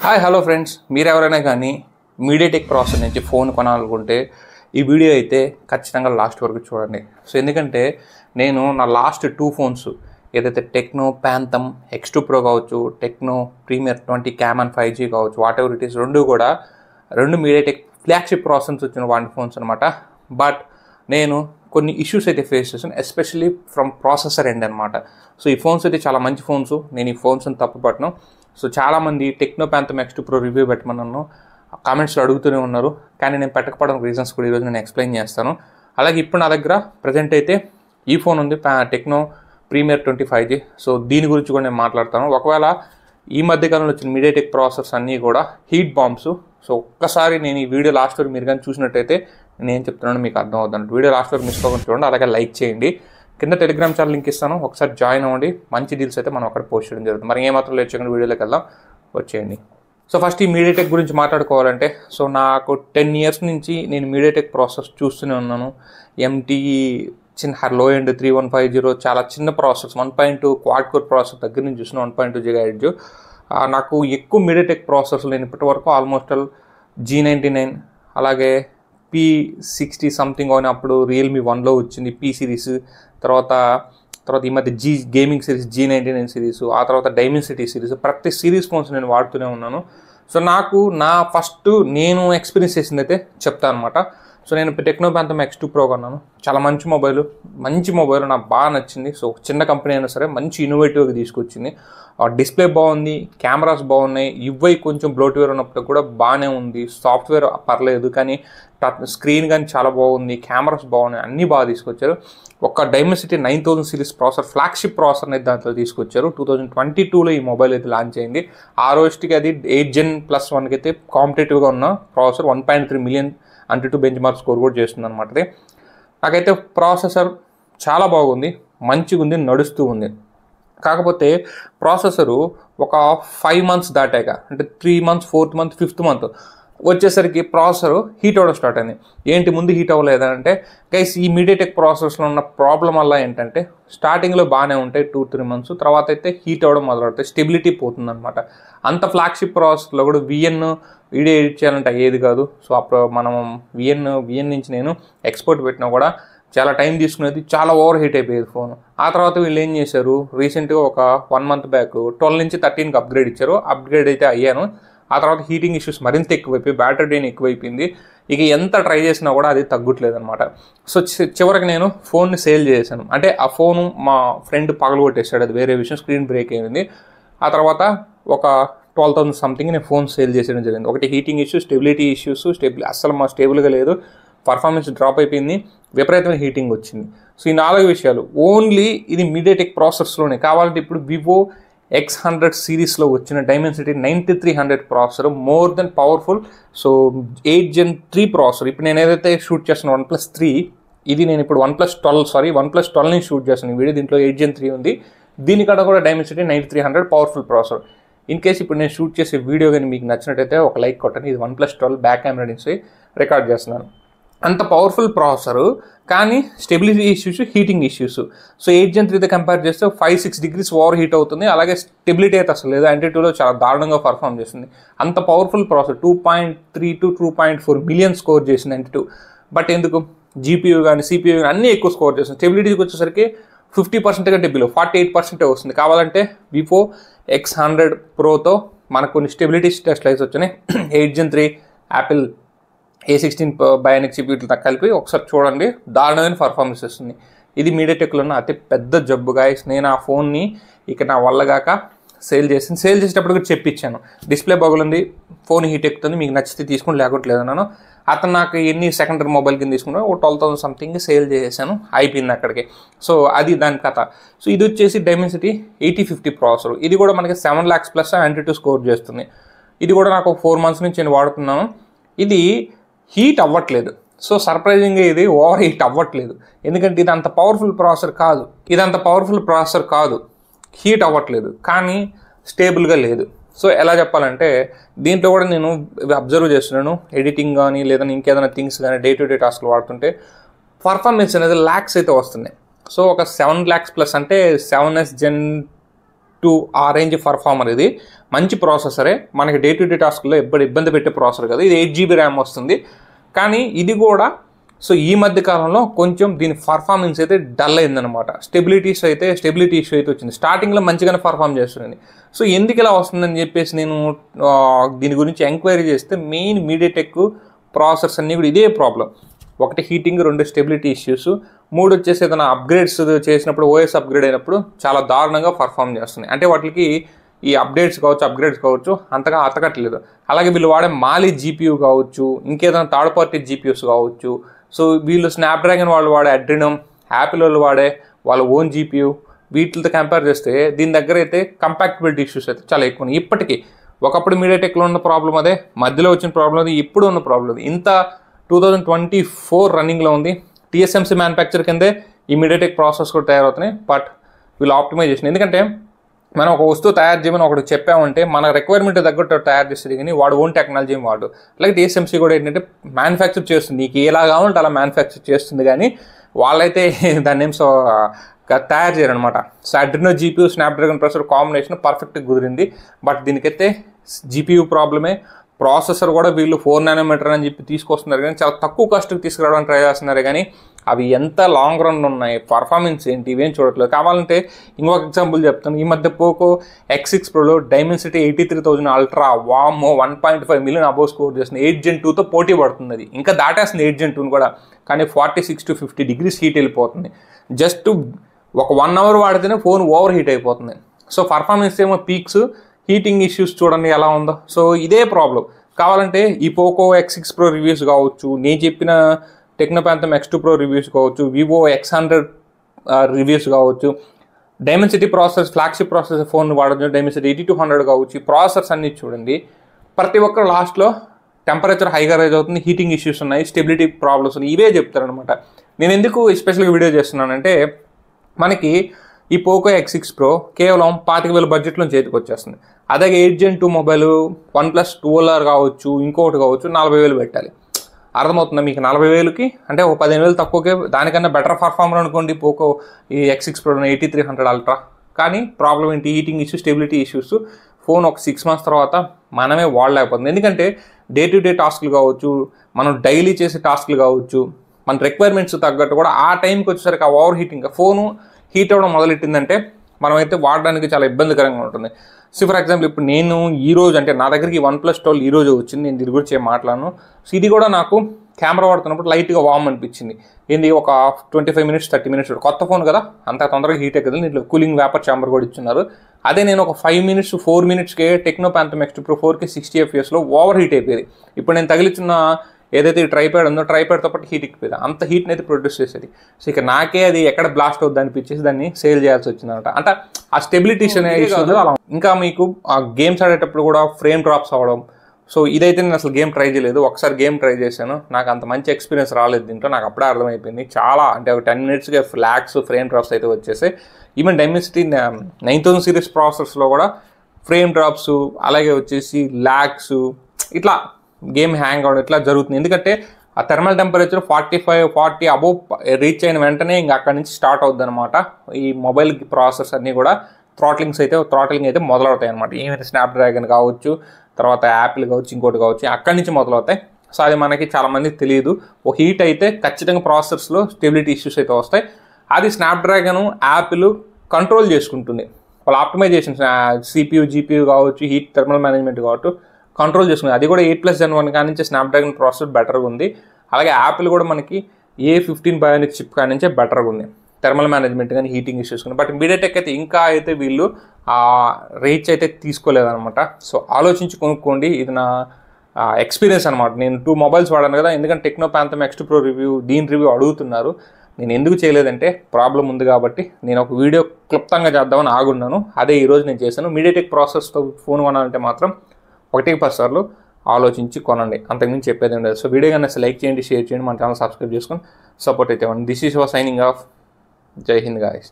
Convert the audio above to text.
Hi hello friends, మీరు ఎవరైనా కానీ మీడియాటెక్ ప్రాసెస్ నుంచి ఫోన్ కొనాలనుకుంటే ఈ వీడియో అయితే ఖచ్చితంగా లాస్ట్ వరకు చూడండి. సో ఎందుకంటే నేను నా లాస్ట్ 2 ఫోన్స్ ఏదైతే టెక్నో ప్యాంథమ్ X2 Pro కావచ్చు, టెక్నో ప్రీమియర్ 20 క్యామన్ 5G కావచ్చు, వాట్ ఎవర్ ఇట్ ఈస్, రెండు మీడియాటెక్ ఫ్లాగ్షిప్ ప్రాసెస్ వచ్చిన వాటి ఫోన్స్ అనమాట. బట్ నేను కొన్ని ఇష్యూస్ అయితే ఫేస్ చేశాను, ఎస్పెషల్లీ ఫ్రమ్ ప్రాసెసర్ ఎండ్ అనమాట. సో ఈ ఫోన్స్ అయితే చాలా మంచి ఫోన్స్, నేను ఈ ఫోన్స్ని తప్పుపట్టను. సో చాలామంది టెక్నో ప్యాంథమ్ X2 Pro రివ్యూ పెట్టమన్నాను, కామెంట్స్లో అడుగుతూనే ఉన్నారు. కానీ నేను పెట్టకపోవడం రీజన్స్ కూడా ఈరోజు నేను ఎక్స్ప్లెయిన్ చేస్తాను. అలాగే ఇప్పుడు నా దగ్గర ప్రజెంట్ అయితే ఈ ఫోన్ ఉంది, టెక్నో ప్రీమియర్ 20 5G. సో దీని గురించి కూడా నేను మాట్లాడతాను. ఒకవేళ ఈ మధ్యకాలంలో వచ్చిన మీడియాటెక్ ప్రాసెసర్స్ అన్నీ కూడా హీట్ బాంబ్స్. సో ఒక్కసారి నేను ఈ వీడియో లాస్ట్ వరకు మీరు కానీ చూసినట్టయితే నేను ఏం చెప్తున్నానో మీకు అర్థం అవుతుంది. వీడియో లాస్ట్ వరకు మిస్ అవ్వకుండా చూడండి, అలాగే లైక్ చేయండి. కింద టెలిగ్రామ్ ఛానల్ లింక్ ఇస్తాను, ఒకసారి జాయిన్ అవ్వండి. మంచి డీల్స్ అయితే మనం అక్కడ పోస్ట్ చేయడం జరుగుతుంది. మరి ఏమాత్రం లేట్ చేయకుండా వీడియోలోకి వెళ్దాం, వచ్చేయండి. సో ఫస్ట్ ఈ మీడియాటెక్ గురించి మాట్లాడుకోవాలంటే, సో నాకు 10 years నుంచి నేను మీడియాటెక్ ప్రాసెస్ చూస్తూనే ఉన్నాను. MTE చిన్న లో ఎండ్ 3150 చాలా చిన్న ప్రాసెస్, 1.2 క్వాడ్ కోర్ ప్రాసెస్ దగ్గర నుంచి చూసిన 1.2 GHz. నాకు ఎక్కువ మీడియాటెక్ ప్రాసెస్ నేను ఇప్పటి వరకు ఆల్మోస్ట్ G99, అలాగే P60 సంథింగ్ అని అప్పుడు రియల్మీ 1లో వచ్చింది P సిరీస్, తర్వాత ఈ మధ్య గేమింగ్ సిరీస్ G99 సిరీస్, ఆ తర్వాత డైమెన్సిటీ సిరీస్, ప్రతి సిరీస్ ఫోన్స్ నేను వాడుతూనే ఉన్నాను. సో నాకు నేను ఎక్స్పీరియన్స్ చేసింది అయితే చెప్తాను అనమాట. సో నేను టెక్నో ప్యాంథమ్ X2 Pro కొన్నాను, చాలా మంచి మొబైల్ నాకు బాగా నచ్చింది. సో చిన్న కంపెనీ అయినా సరే మంచి ఇన్నోవేటివ్గా తీసుకొచ్చింది. డిస్ప్లే బాగుంది, కెమెరాస్ బాగున్నాయి, UI కొంచెం బ్లోట్వేర్ ఉన్నప్పుడు కూడా బాగానే ఉంది, సాఫ్ట్వేర్ పర్లేదు, కానీ స్క్రీన్ కానీ చాలా బాగుంది, కెమెరాస్ బాగున్నాయి, అన్నీ బాగా తీసుకొచ్చారు. ఒక Dimensity 9000 series processor, flagship processor అయితే దాంట్లో తీసుకొచ్చారు. 2022లో ఈ మొబైల్ అయితే లాంచ్ అయింది. ఆ రోజుకి అది 8 Gen + 1కి అయితే కాంపిటేటివ్గా ఉన్న processor, 1.3 million Antutu bench mark score కూడా చేస్తుంది అనమాట. నాకైతే ప్రాసెసర్ చాలా బాగుంది, మంచిగా ఉంది, నడుస్తూ ఉంది. కాకపోతే ప్రాసెసరు ఒక 5 months దాటాక, అంటే 3 months 4th month 5th month వచ్చేసరికి ప్రాసెసర్ హీట్ అవ్వడం స్టార్ట్ అయింది. ఏంటి ముందు హీట్ అవ్వలేదంటే, గైస్ ఈ మీడియాటెక్ ప్రాసెసర్స్లో ఉన్న ప్రాబ్లం వల్ల ఏంటంటే స్టార్టింగ్లో బాగానే ఉంటాయి 2-3 months, తర్వాత అయితే హీట్ అవ్వడం మొదలవుతాయి, స్టెబిలిటీ పోతుంది అనమాట. అంత ఫ్లాగ్షిప్ ప్రాసెసర్లో కూడా వీడియో ఎడిట్ చేయాలంటే అయ్యేది కాదు. సో అప్పుడు మనం విఎన్ నుంచి నేను ఎక్స్పోర్ట్ పెట్టినా కూడా చాలా టైం తీసుకునేది, చాలా ఓవర్ హీట్ అయిపోయేది ఫోన్. ఆ తర్వాత వీళ్ళు ఏం చేశారు, రీసెంట్గా ఒక 1 month బ్యాక్ 12 నుంచి 13కి అప్గ్రేడ్ ఇచ్చారు. అప్గ్రేడ్ అయితే అయ్యాను. ఆ తర్వాత హీటింగ్ ఇష్యూస్ మరింత ఎక్కువైపోయి, బ్యాటరీ డ్రైన్ ఎక్కువైపోయింది. ఇక ఎంత ట్రై చేసినా కూడా అది తగ్గట్లేదు అనమాట. సో చివరికి నేను ఫోన్ని సేల్ చేశాను. అంటే ఆ ఫోను మా ఫ్రెండ్ పగలగొట్టేసాడు, అది వేరే విషయం, స్క్రీన్ బ్రేక్ అయింది. ఆ తర్వాత ఒక 12,000 సంథింగ్ నేను ఫోన్ సేల్ చేసేయడం జరిగింది. ఒకటి హీటింగ్ ఇష్యూస్, స్టెబిలిటీ ఇష్యూస్, అస్సలు స్టేబుల్గా లేదు, పర్ఫార్మెన్స్ డ్రాప్ అయిపోయింది, విపరీతమైన హీటింగ్ వచ్చింది. సో ఈ 4 విషయాలు ఓన్లీ ఇది మీడియాటెక్ ప్రాసెసర్స్లోనే. కావాలంటే ఇప్పుడు వివో X100 సిరీస్లో వచ్చిన Dimensity 9300 processor, more than powerful. So 8 Gen 3 processor. ఇప్పుడు నేను ఏదైతే షూట్ చేస్తున్నా OnePlus 3, ఇది నేను ఇప్పుడు OnePlus 12 నుంచి షూట్ చేస్తాను ఈ వీడియో. దీంట్లో 8 Gen 3 ఉంది, దీనికన్నా కూడా Dimensity 9300 powerful processor. In case ఇప్పుడు నేను షూట్ చేసే వీడియో కానీ మీకు నచ్చినట్టయితే ఒక లైక్ కొట్టండి. ఇది OnePlus 12 బ్యాక్ కెమెరా నుంచి రికార్డ్ చేస్తున్నాను. అంత పవర్ఫుల్ ప్రాసెసరు, కానీ stability issues, heating issues. So 8 Gen 3తో కంపేర్ చేస్తే 5-6 degrees ఓవర్ హీట్ అవుతుంది. అలాగే స్టెబిలిటీ అయితే అసలు లేదు, Antutuలో చాలా దారుణంగా పర్ఫామ్ చేస్తుంది. అంత powerful processor 2.3 to 2.4 million score చేసింది Antutu. బట్ ఎందుకు GPU కానీ CPU కానీ అన్నీ ఎక్కువ స్కోర్ చేస్తుంది. స్టెబిలిటీకి వచ్చేసరికి 50% కంటే బిలో 48% వస్తుంది. కావాలంటే వివో X100 Proతో మనకు కొన్ని స్టెబిలిటీ టెస్ట్ లైట్స్ వచ్చినాయి. 8 Gen 3 యాపిల్ A16 బయానిక్ చిప్లతో కలిపి ఒకసారి చూడండి, దారుణమైన పర్ఫార్మెన్స్ వస్తుంది. ఇది మీడియాటెక్లో ఉన్న అతి పెద్ద జబ్బు గాయస్. నేను ఆ ఫోన్ని ఇక నా వల్లగాక సేల్ చేసేటప్పుడు కూడా చెప్పించాను, డిస్ప్లే బాగుంది, ఫోన్ హీట్ ఎక్కుతుంది, మీకు నచ్చితే తీసుకుని లేకపోవట్లేదు అన్నాను. అతను నాకు ఎన్ని సెకండరీ మొబైల్ కింద తీసుకున్నా ఓ 12,000 సంథింగ్ సేల్ చేసేసాను, అయిపోయింది అక్కడికి. సో అది దాని కథ. సో ఇది వచ్చేసి డైమెన్సిటీ 8050 ప్రాసెసర్. ఇది కూడా మనకి 7 lakhs plus Antutu స్కోర్ చేస్తుంది. ఇది కూడా నాకు 4 months నుంచి నేను వాడుతున్నాను. ఇది హీట్ అవ్వట్లేదు. సో సర్ప్రైజింగ్గా ఇది ఓవర్ హీట్ అవ్వట్లేదు, ఎందుకంటే ఇది అంత పవర్ఫుల్ ప్రాసెసర్ కాదు, హీట్ అవ్వట్లేదు, కానీ స్టేబుల్గా లేదు. సో ఎలా చెప్పాలంటే, దీంట్లో కూడా నేను అబ్జర్వ్ చేస్తున్నాను, ఎడిటింగ్ కానీ లేదా ఇంకేదైనా థింగ్స్ కానీ డే టు డే టాస్క్లు వాడుతుంటే పర్ఫార్మెన్స్ అనేది ల్యాక్స్ అయితే వస్తున్నాయి. సో ఒక 7 lakhs plus అంటే 7S Gen టు ఆ రేంజ్ పర్ఫార్మర్. ఇది మంచి ప్రాసెసరే, మనకి డే టు డే టాస్క్లో ఎప్పుడు ఇబ్బంది పెట్టే ప్రాసెసర్ కదా. ఇది 8 GB ర్యామ్ వస్తుంది. కానీ ఇది కూడా సో ఈ మధ్య కాలంలో కొంచెం దీని పర్ఫార్మెన్స్ అయితే డల్ అయిందనమాట. స్టెబిలిటీ ఇష్యూ అయితే వచ్చింది. స్టార్టింగ్లో మంచిగానే పర్ఫామ్ చేస్తుంది. సో ఎందుకు ఇలా వస్తుందని చెప్పేసి నేను దీని గురించి ఎంక్వైరీ చేస్తే మెయిన్ మీడియాటెక్ ప్రాసెసర్స్ అన్నీ కూడా ఇదే ప్రాబ్లం. ఒకటి హీటింగ్, 2 స్టెబిలిటీ ఇష్యూస్, 3 వచ్చేసి ఏదైనా అప్గ్రేడ్స్ చేసినప్పుడు ఓఎస్ అప్గ్రేడ్ అయినప్పుడు చాలా దారుణంగా పర్ఫామ్ చేస్తుంది. అంటే వాటికి ఈ అప్డేట్స్ కావచ్చు అంతగా అతకట్లేదు. అలాగే వీళ్ళు వాడే మాలి జీపీయూ కావచ్చు, ఇంకేదైనా థర్డ్ పార్టీ జీపీయూస్ కావచ్చు. సో వీళ్ళు స్నాప్డ్రాగన్ వాళ్ళు వాడే అడ్రినమ్, యాపిల్ వాళ్ళు వాడే వాళ్ళ ఓన్ జీపీయూ, వీటితో కంపేర్ చేస్తే దీని దగ్గర అయితే కంపాక్టబిలిటీ ఇష్యూస్ అయితే చాలా ఎక్కువ ఉన్నాయి. ఇప్పటికీ ఒకప్పుడు మీడియాటెక్లో ఉన్న ప్రాబ్లం అదే, మధ్యలో వచ్చిన ప్రాబ్లం అది, ఇప్పుడు ఉన్న ప్రాబ్లం అది. ఇంత 2024 రన్నింగ్లో ఉంది. TSMC మ్యానుఫ్యాక్చర్ కిందే ఈ మీడియాటెక్ ప్రాసెస్ కూడా తయారవుతున్నాయి. బట్ వీళ్ళు ఆప్టిమైజేషన్, ఎందుకంటే మనం ఒక వస్తువు తయారు చేయమని ఒకటి చెప్పామంటే మన రిక్వైర్మెంట్ తగ్గట్టు తయారు చేస్తుంది, కానీ వాడు ఓన్ టెక్నాలజీ వాడు. అలాగే TSMC కూడా ఏంటంటే మ్యానుఫ్యాక్చర్ చేస్తుంది, నీకు ఎలా కావాలంటే అలా మ్యానుఫ్యాక్చర్ చేస్తుంది, కానీ వాళ్ళైతే దాన్ని ఏం తయారు చేయరనమాట. So Adreno GPU Snapdragon processor combination పర్ఫెక్ట్గా కుదిరింది. బట్ దీనికైతే జీపీయూ ప్రాబ్లమే. ప్రాసెసర్ కూడా వీళ్ళు 4 nm అని చెప్పి తీసుకొస్తున్నారు, కానీ చాలా తక్కువ కాస్ట్కి తీసుకురావడానికి ట్రై చేస్తున్నారు, కానీ అవి ఎంత లాంగ్ రన్ ఉన్నాయి, పర్ఫార్మెన్స్ ఏంటి, ఇవేం చూడట్లేదు. కావాలంటే ఇంకొక ఎగ్జాంపుల్ చెప్తాను. ఈ మధ్య పోకో X6 Proలో డైమెన్సిటీ 83,000 అల్ట్రా వామ్మో 1.5 million అబోవ్ స్కోర్ చేస్తుంది. 8 Gen 2తో పోటీ పడుతుంది. అది ఇంకా దాటేస్తుంది 8 Gen 2 కూడా, కానీ 46 to 50 degrees హీట్ వెళ్ళిపోతుంది. జస్ట్ ఒక 1 hour వాడితేనే ఫోన్ ఓవర్ హీట్ అయిపోతుంది. సో పర్ఫార్మెన్స్ ఏమో పీక్స్, హీటింగ్ ఇష్యూస్ చూడండి ఎలా ఉందో. సో ఇదే ప్రాబ్లం. కావాలంటే ఈ పోకో X6 Pro రివ్యూస్ కావచ్చు, నేను చెప్పిన టెక్నోపాంథమ్ X2 Pro రివ్యూస్ కావచ్చు, వివో X100 రివ్యూస్ కావచ్చు, Dimensity processor flagship processor phone వాడచ్చు, డైమెన్సిటీ 8200 కావచ్చు. ఈ ప్రాసెసర్స్ అన్ని చూడండి, ప్రతి ఒక్కరు లాస్ట్లో టెంపరేచర్ హైగా రైజ్ అవుతుంది, హీటింగ్ ఇష్యూస్ ఉన్నాయి, స్టెబిలిటీ ప్రాబ్లమ్స్ ఉన్నాయి, ఇవే చెప్తారనమాట. నేను ఎందుకు స్పెషల్గా వీడియో చేస్తున్నానంటే మనకి ఈ పోకో X6 Pro కేవలం 25,000 బడ్జెట్లో చేతికి వచ్చేస్తుంది. అదే 8 Gen 2 మొబైల్ OnePlus 12R కావచ్చు, ఇంకొకటి కావచ్చు, 40,000 పెట్టాలి. అర్థమవుతుందా మీకు? 40,000కి అంటే ఒక 15,000 తక్కువకే దానికన్నా బెటర్ పర్ఫార్మర్ అనుకోండి పోకో ఈ X6 Pro 8300 అల్ట్రా. కానీ ప్రాబ్లం ఏంటి? Heating issues, stability issues. Phone ఒక 6 months తర్వాత మనమే వాడలేకపోతుంది. ఎందుకంటే డే టు డే టాస్క్లు కావచ్చు, మనం డైలీ చేసే టాస్క్లు కావచ్చు, మన రిక్వైర్మెంట్స్ తగ్గట్టు కూడా ఆ టైంకి వచ్చేసరికి ఆ ఓవర్ హీటింగ్ ఫోను హీట్ అవ్వడం మొదలెట్టిందంటే మనమైతే వాడడానికి చాలా ఇబ్బందికరంగా ఉంటుంది. సో ఫర్ ఎగ్జాంపుల్ ఇప్పుడు నేను ఈరోజు అంటే నా దగ్గరికి OnePlus 12 ఈరోజు వచ్చింది, నేను దీని గురించి ఏం మాట్లాడను. సో ఇది కూడా నాకు కెమెరా వాడుతున్నప్పుడు లైట్గా వామ్ అనిపించింది. ఏంది ఒక 25 minutes 30 minutes, కొత్త ఫోన్ కదా అంత తొందరగా హీట్ ఎక్కదు. దీంట్లో కూలింగ్ వేపర్ ఛాంబర్ కూడా ఇచ్చున్నారు. అదే నేను ఒక 5 minutes 4 minutesకే టెక్నోపాంథమ్ X2 Pro 4K 60 fps over heat అయిపోయేది. ఇప్పుడు నేను తగిలిచున్న ఏదైతే ఈ ట్రైప్యాడ్ ఉందో ట్రైప్యాడ్తో పాటు హీట్ ఎక్కిపోయింది, అంత హీట్ని అయితే ప్రొడ్యూస్ చేసేది. సో ఇక నాకే అది ఎక్కడ బ్లాస్ట్ అవుద్ది అనిపించేసి దాన్ని సేల్ చేయాల్సి వచ్చిందనమాట. అంటే ఆ స్టెబిలిటీస్ అనే ఇష్యూస్ అలా. ఇంకా మీకు ఆ గేమ్స్ ఆడేటప్పుడు కూడా ఫ్రేమ్ డ్రాప్స్ అవ్వడం. సో ఇదైతే నేను అసలు గేమ్ ట్రై చేయలేదు, ఒకసారి గేమ్ ట్రై చేశాను, నాకు అంత మంచి ఎక్స్పీరియన్స్ రాలేదు దీంట్లో. నాకు అప్పుడే అర్థమైపోయింది చాలా, అంటే ఒక 10 minutesగా ఫ్లాగ్స్ ఫ్రేమ్ డ్రాప్స్ అయితే వచ్చేసాయి. ఈవెన్ డైమెన్సిటీ 9000 సిరీస్ ప్రాసెసర్స్లో కూడా ఫ్రేమ్ డ్రాప్స్, అలాగే వచ్చేసి ల్యాగ్స్, ఇట్లా గేమ్ హ్యాంగ్ అవడం ఇట్లా జరుగుతుంది. ఎందుకంటే ఆ థర్మల్ టెంపరేచర్ 45-40 అబోవ్ రీచ్ అయిన వెంటనే ఇంకా అక్కడి నుంచి స్టార్ట్ అవుద్ది అనమాట. ఈ మొబైల్ ప్రాసెసర్స్ అన్నీ కూడా థ్రాట్లింగ్ అయితే మొదలవుతాయి అనమాట. ఈవెన్ స్నాప్డ్రాగన్ కావచ్చు, తర్వాత యాపిల్ కావచ్చు, ఇంకోటి కావచ్చు, అక్కడి నుంచి మొదలవుతాయి. సో అది మనకి చాలామందికి తెలియదు. ఒక హీట్ అయితే ఖచ్చితంగా ప్రాసెసర్స్లో స్టెబిలిటీ ఇష్యూస్ అయితే వస్తాయి. అది స్నాప్డ్రాగన్ యాపిల్ కంట్రోల్ చేసుకుంటుంది. వాళ్ళ ఆప్టిమైజేషన్ CPU GPU కావచ్చు, హీట్ థర్మల్ మేనేజ్మెంట్ కావచ్చు కంట్రోల్ చేసుకుంది. అది కూడా 8+ Gen 1 కాడి నుంచి స్నాప్డ్రాగన్ ప్రాసెసర్ బెటర్గా ఉంది. అలాగే యాపిల్ కూడా మనకి A15 బయోనిక్ చిప్ కాడి నుంచే బెటర్గా ఉంది థర్మల్ మేనేజ్మెంట్ కానీ హీటింగ్ ఇష్యూస్ కానీ. బట్ మీడియాటెక్ అయితే ఇంకా అయితే వీళ్ళు రీచ్ అయితే తీసుకోలేదన్నమాట. సో ఆలోచించి కొనుక్కోండి, ఇది నా ఎక్స్పీరియన్స్ అనమాట. నేను 2 మొబైల్స్ వాడాను కదా, ఎందుకంటే టెక్నోపాంథమ్ X2 Pro దీని రివ్యూ అడుగుతున్నారు. నేను ఎందుకు చేయలేదంటే ప్రాబ్లం ఉంది కాబట్టి నేను ఒక వీడియో క్లుప్తంగా చేద్దామని ఆగున్నాను. అదే ఈరోజు నేను చేశాను. మీడియాటెక్ ప్రాసెస్తో ఫోన్ కొనాలంటే మాత్రం 1-10 సార్లు ఆలోచించి కొనండి, అంతకుమించి చెప్పేది ఉండదు. సో వీడియో కానీ లైక్ చేయండి, షేర్ చేయండి, మన ఛానల్ సబ్స్క్రైబ్ చేసుకొని సపోర్ట్ అయితే ఇవ్వండి. This is your signing off. జై హింద్ గాయ్స్.